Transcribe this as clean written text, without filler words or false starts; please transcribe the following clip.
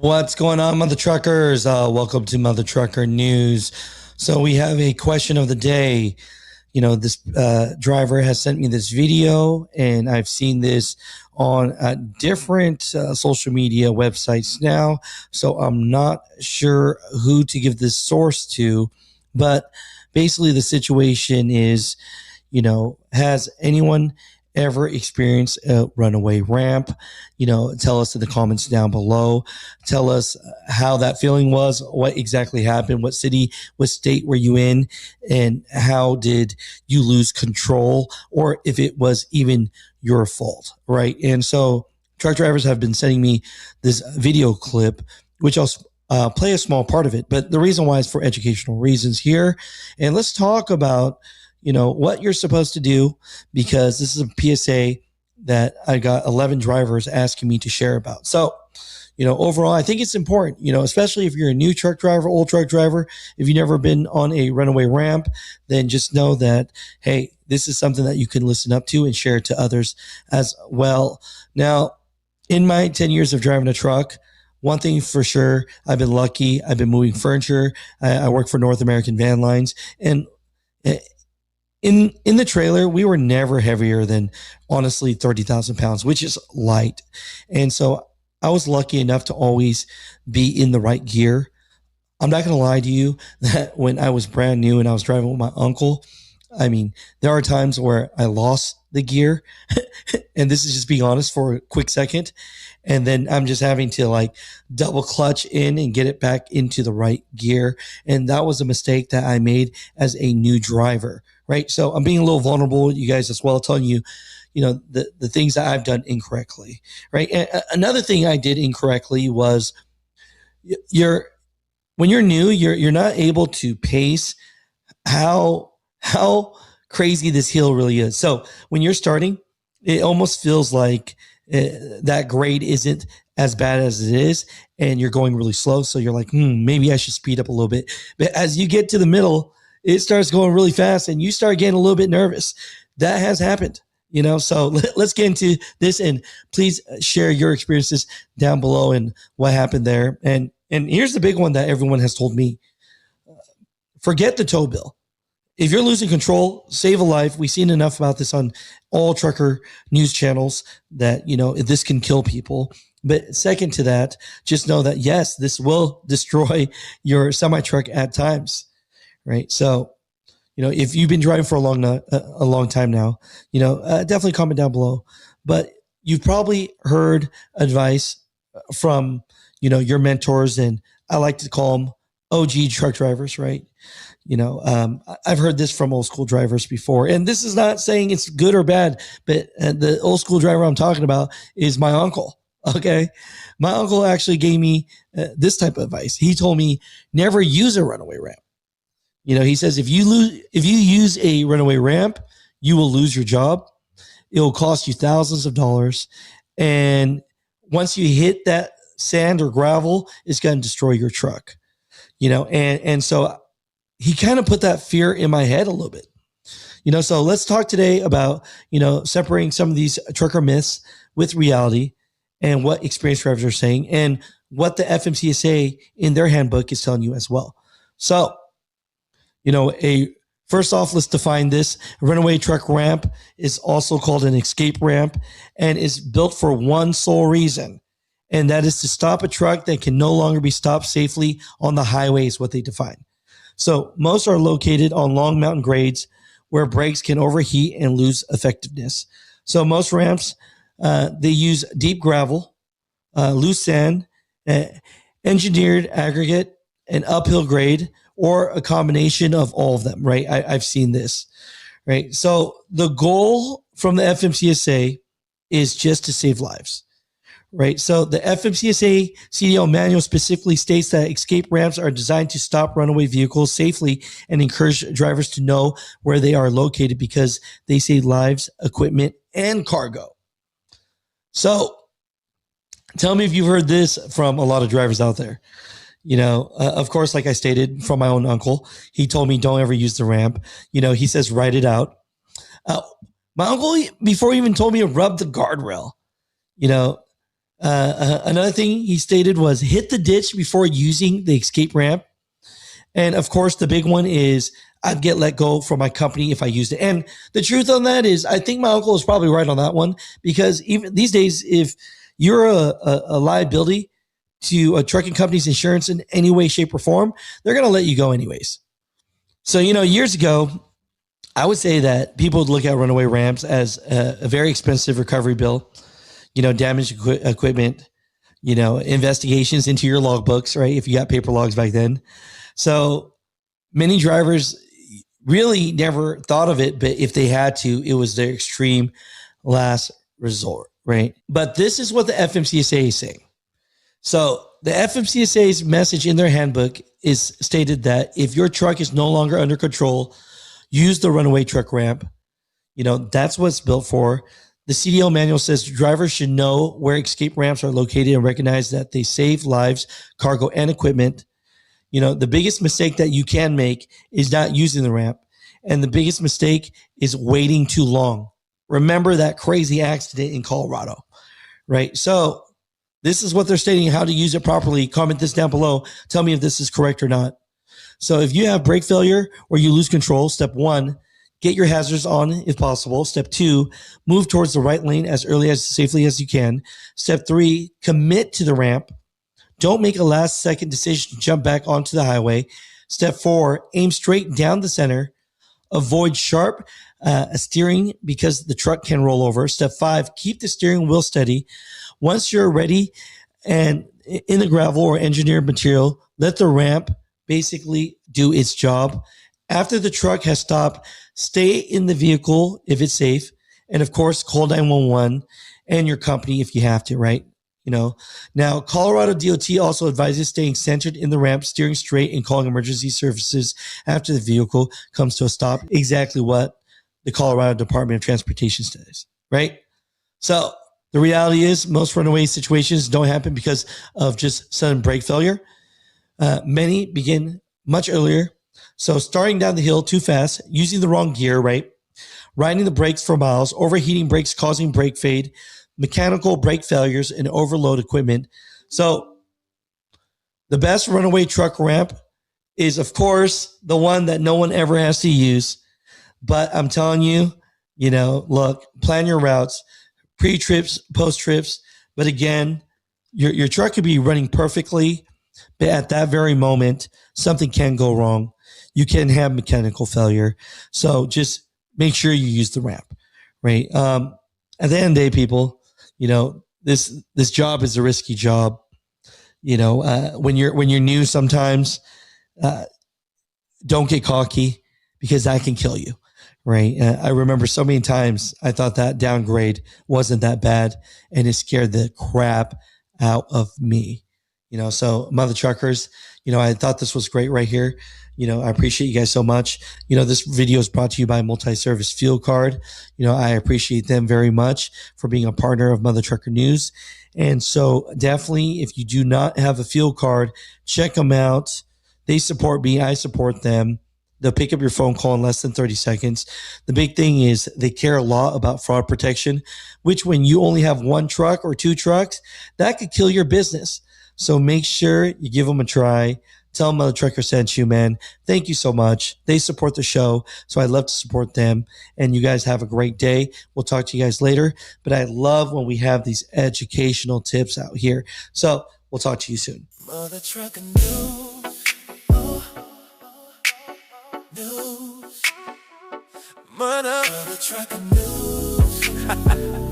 What's going on, Mutha Truckers? Welcome to Mutha Trucker News. So we have a question of the day. You know, this driver has sent me this video, and I've seen this on different social media websites now. So I'm not sure who to give this source to, but basically the situation is, has anyone ever experienced a runaway ramp? Tell us in the comments down below. Tell us how that feeling was, what exactly happened, what city, what state were you in, and how did you lose control, or if it was even your fault, right? And so truck drivers have been sending me this video clip, which I'll play a small part of it, but the reason why is for educational reasons here. And let's talk about what you're supposed to do, because this is a PSA that I got 11 drivers asking me to share about. So, overall, I think it's important, especially if you're a new truck driver, old truck driver, if you've never been on a runaway ramp, then just know that, hey, this is something that you can listen up to and share to others as well. Now, in my 10 years of driving a truck, one thing for sure, I've been lucky. I've been moving furniture. I work for North American Van Lines, and in the trailer, we were never heavier than, honestly, 30,000 pounds, which is light. And so I was lucky enough to always be in the right gear. I'm not going to lie to you that when I was brand new and I was driving with my uncle, I mean, there are times where I lost the gear, and this is just being honest for a quick second. And then I'm just having to double clutch in and get it back into the right gear. And that was a mistake that I made as a new driver, right? So I'm being a little vulnerable with you guys as well, telling you, the things that I've done incorrectly, right? And another thing I did incorrectly was when you're new, you're not able to pace how crazy this hill really is. So when you're starting, it almost feels like that grade isn't as bad as it is, and you're going really slow. So you're like, maybe I should speed up a little bit. But as you get to the middle, it starts going really fast, and you start getting a little bit nervous. That has happened, So let's get into this, and please share your experiences down below and what happened there. And here's the big one that everyone has told me: forget the tow bill. If you're losing control, save a life. We've seen enough about this on all trucker news channels that, this can kill people. But second to that, just know that, yes, this will destroy your semi-truck at times, right? So, if you've been driving for a long time now, definitely comment down below. But you've probably heard advice from, your mentors, and I like to call them OG truck drivers, right? I've heard this from old school drivers before, and this is not saying it's good or bad, but the old school driver I'm talking about is my uncle. Okay. My uncle actually gave me this type of advice. He told me, never use a runaway ramp. He says, if you use a runaway ramp, you will lose your job. It will cost you thousands of dollars. And once you hit that sand or gravel, it's going to destroy your truck, and so he kind of put that fear in my head a little bit, so let's talk today about, separating some of these trucker myths with reality, and what experienced drivers are saying, and what the FMCSA in their handbook is telling you as well. So, first off, let's define this. A runaway truck ramp is also called an escape ramp, and is built for one sole reason, and that is to stop a truck that can no longer be stopped safely on the highway, is what they define. So most are located on long mountain grades where brakes can overheat and lose effectiveness. So most ramps, they use deep gravel, loose sand, engineered aggregate, an uphill grade, or a combination of all of them, right? I've seen this, right? So the goal from the FMCSA is just to save lives. Right. So the FMCSA CDL manual specifically states that escape ramps are designed to stop runaway vehicles safely and encourage drivers to know where they are located, because they save lives, equipment, and cargo. So tell me if you've heard this from a lot of drivers out there. Of course, like I stated, from my own uncle, he told me don't ever use the ramp. He says, write it out. My uncle, before he even told me to rub the guardrail, Another thing he stated was hit the ditch before using the escape ramp. And of course, the big one is I'd get let go from my company if I used it. And the truth on that is, I think my uncle is probably right on that one, because even these days, if you're a liability to a trucking company's insurance in any way, shape, or form, they're going to let you go anyways. So, years ago, I would say that people would look at runaway ramps as a very expensive recovery bill, damaged equipment, investigations into your logbooks, right? If you got paper logs back then. So many drivers really never thought of it, but if they had to, it was their extreme last resort, right? But this is what the FMCSA is saying. So the FMCSA's message in their handbook is stated that if your truck is no longer under control, use the runaway truck ramp. That's what it's built for. The CDL manual says drivers should know where escape ramps are located and recognize that they save lives, cargo, and equipment. The biggest mistake that you can make is not using the ramp. And the biggest mistake is waiting too long. Remember that crazy accident in Colorado, right? So this is what they're stating, how to use it properly. Comment this down below. Tell me if this is correct or not. So if you have brake failure or you lose control, step 1, get your hazards on if possible. Step 2, move towards the right lane as early as safely as you can. Step 3, commit to the ramp. Don't make a last second decision to jump back onto the highway. Step 4, aim straight down the center. Avoid sharp steering because the truck can roll over. Step 5, keep the steering wheel steady. Once you're ready and in the gravel or engineered material, let the ramp basically do its job. After the truck has stopped, stay in the vehicle if it's safe. And of course, call 911 and your company if you have to, right? Now Colorado DOT also advises staying centered in the ramp, steering straight, and calling emergency services after the vehicle comes to a stop. Exactly what the Colorado Department of Transportation says, right? So the reality is most runaway situations don't happen because of just sudden brake failure. Many begin much earlier. So starting down the hill too fast, using the wrong gear, right? Riding the brakes for miles, overheating brakes causing brake fade, mechanical brake failures, and overload equipment. So the best runaway truck ramp is, of course, the one that no one ever has to use. But I'm telling you, look, plan your routes, pre-trips, post-trips. But again, your truck could be running perfectly, but at that very moment, something can go wrong. You can have mechanical failure. So just make sure you use the ramp, right? At the end of the day, people, this job is a risky job. When you're new, sometimes don't get cocky because that can kill you, right? I remember so many times I thought that downgrade wasn't that bad, and it scared the crap out of me. So Mutha Truckers, I thought this was great right here. I appreciate you guys so much. This video is brought to you by Multi-Service Fuel Card. I appreciate them very much for being a partner of Mutha Trucker News. And so definitely, if you do not have a fuel card, check them out. They support me. I support them. They'll pick up your phone call in less than 30 seconds. The big thing is they care a lot about fraud protection, which when you only have one truck or two trucks, that could kill your business. So make sure you give them a try. Tell them Mutha Trucker sent you, man. Thank you so much. They support the show, so I'd love to support them. And you guys have a great day. We'll talk to you guys later. But I love when we have these educational tips out here. So we'll talk to you soon. Mutha Trucker News. News. Mutha Trucker News.